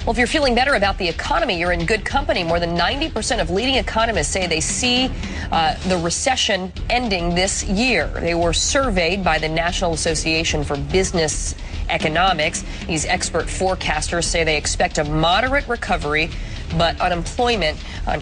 Well, if you're feeling better about the economy, you're in good company. More than 90% of leading economists say they see the recession ending this year. They were surveyed by the National Association for Business Economics. These expert forecasters say they expect a moderate recovery, but unemployment,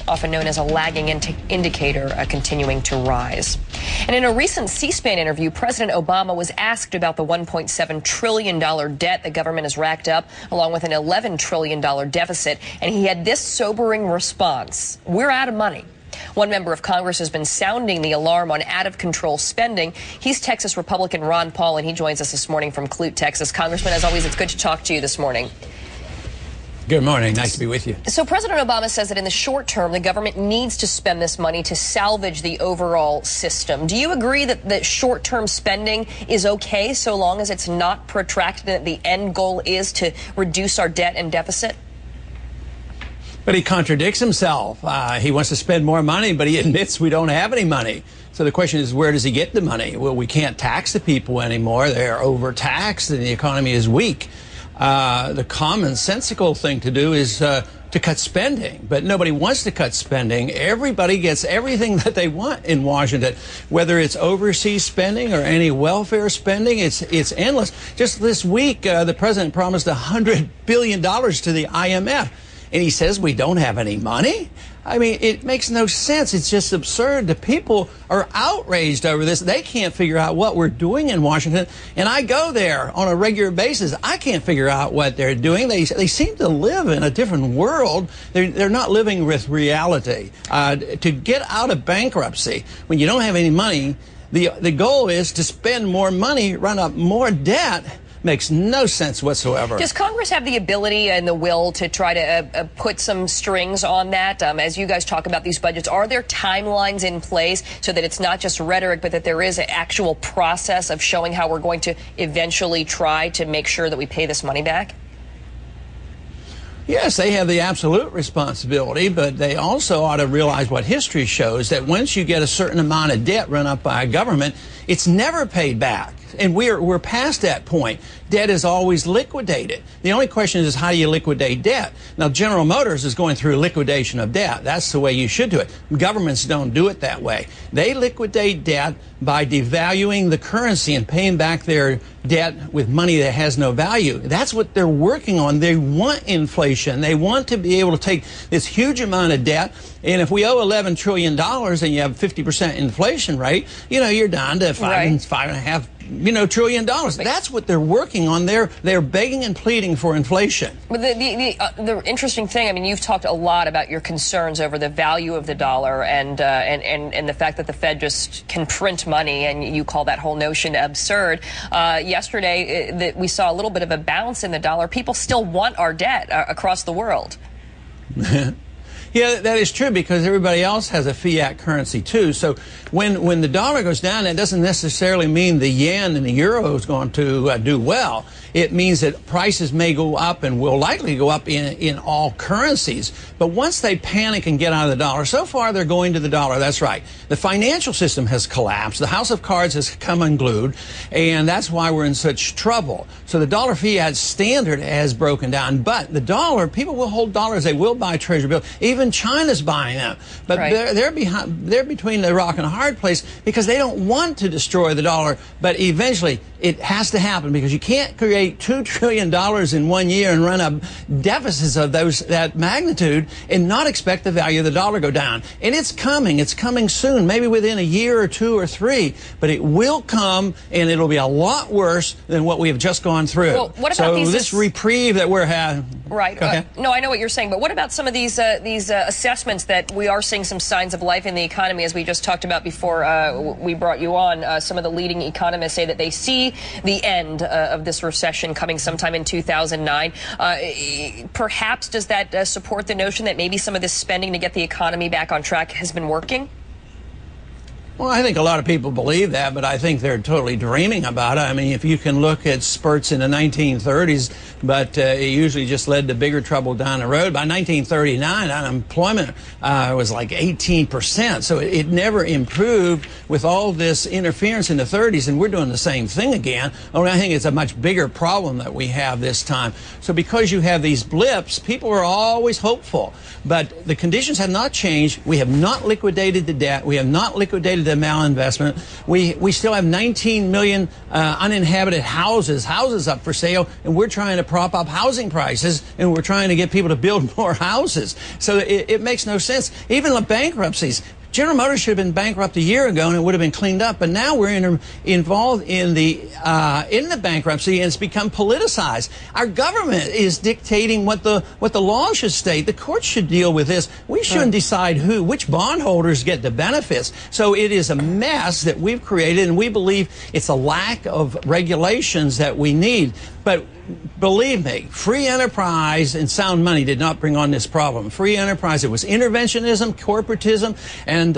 often known as a lagging indicator, continuing to rise. And in a recent C-SPAN interview, President Obama was asked about the $1.7 trillion debt the government has racked up, along with an $11 trillion deficit. And he had this sobering response: "We're out of money." One member of Congress has been sounding the alarm on out-of-control spending. He's Texas Republican Ron Paul, and he joins us this morning from Clute, Texas. Congressman, as always, it's good to talk to you this morning. Good morning. Nice to be with you. So President Obama says that in the short term, the government needs to spend this money to salvage the overall system. Do you agree that the short-term spending is okay so long as it's not protracted and that the end goal is to reduce our debt and deficit? But he contradicts himself. He wants to spend more money, but he admits we don't have any money. So the question is, where does he get the money? Well, we can't tax the people anymore. They're overtaxed and the economy is weak. The commonsensical thing to do is to cut spending, but nobody wants to cut spending. Everybody gets everything that they want in Washington, whether it's overseas spending or any welfare spending. It's endless. Just this week, the president promised $100 billion to the IMF, and he says we don't have any money. I mean, it makes no sense. It's just absurd. The people are outraged over this. They can't figure out what we're doing in Washington. And I go there on a regular basis. I can't figure out what they're doing. They seem to live in a different world. They're not living with reality. To get out of bankruptcy when you don't have any money, the goal is to spend more money, run up more debt. Makes no sense whatsoever. Does Congress have the ability and the will to try to put some strings on that? As you guys talk about these budgets, are there timelines in place so that it's not just rhetoric, but that there is an actual process of showing how we're going to eventually try to make sure that we pay this money back? Yes, they have the absolute responsibility, but they also ought to realize what history shows, that once you get a certain amount of debt run up by a government, it's never paid back. And we're past that point. Debt is always liquidated. The only question is, how do you liquidate debt? Now, General Motors is going through liquidation of debt. That's the way you should do it. Governments don't do it that way. They liquidate debt by devaluing the currency and paying back their debt with money that has no value. That's what they're working on. They want inflation. They want to be able to take this huge amount of debt, and if we owe $11 trillion and you have 50% inflation rate, you're down to $5.5 trillion. That's what they're working on. They're begging and pleading for inflation. But the interesting thing, I mean, you've talked a lot about your concerns over the value of the dollar and the fact that the Fed just can print money, and you call that whole notion absurd. Yesterday, we saw a little bit of a bounce in the dollar. People still want our debt across the world. Yeah, that is true, because everybody else has a fiat currency too. So when the dollar goes down, that doesn't necessarily mean the yen and the euro is going to do well. It means that prices may go up and will likely go up in all currencies. But once they panic and get out of the dollar, so far they're going to the dollar. That's right. The financial system has collapsed. The house of cards has come unglued, and that's why we're in such trouble. So the dollar fiat standard has broken down. But the dollar, people will hold dollars. They will buy treasury bills. Even China's buying them. But they're between the rock and a hard place, because they don't want to destroy the dollar. But eventually it has to happen, because you can't create $2 trillion in 1 year and run up deficits of that magnitude and not expect the value of the dollar go down. And it's coming. It's coming soon, maybe within a year or two or three. But it will come, and it'll be a lot worse than what we have just gone through. Well, what about this reprieve that we're having? Right. Okay. No, I know what you're saying, but what about some of these assessments that we are seeing some signs of life in the economy, as we just talked about before we brought you on? Some of the leading economists say that they see the end of this recession coming sometime in 2009. Perhaps does that support the notion that maybe some of this spending to get the economy back on track has been working? Well, I think a lot of people believe that, but I think they're totally dreaming about it. I mean, if you can look at spurts in the 1930s, but it usually just led to bigger trouble down the road. By 1939, unemployment was like 18%. So it never improved with all this interference in the 30s, and we're doing the same thing again. Only I think it's a much bigger problem that we have this time. So because you have these blips, people are always hopeful. But the conditions have not changed. We have not liquidated the debt. We have not liquidated the malinvestment. We still have 19 million uninhabited houses up for sale, and we're trying to prop up housing prices, and we're trying to get people to build more houses. So it makes no sense. Even the bankruptcies. General Motors should have been bankrupt a year ago, and it would have been cleaned up. But now we're involved in the bankruptcy, and it's become politicized. Our government is dictating what the law should state. The courts should deal with this. We shouldn't decide which bondholders get the benefits. So it is a mess that we've created, and we believe it's a lack of regulations that we need. But believe me, free enterprise and sound money did not bring on this problem. Free enterprise, it was interventionism, corporatism, and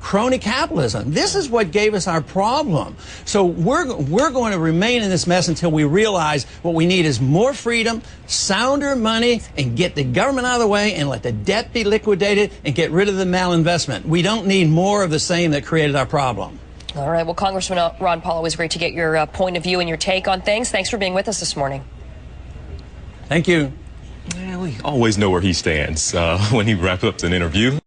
crony capitalism. This is what gave us our problem. So we're going to remain in this mess until we realize what we need is more freedom, sounder money, and get the government out of the way and let the debt be liquidated and get rid of the malinvestment. We don't need more of the same that created our problem. All right. Well, Congressman Ron Paul, always great to get your point of view and your take on things. Thanks for being with us this morning. Thank you. Yeah, we always know where he stands when he wraps up an interview.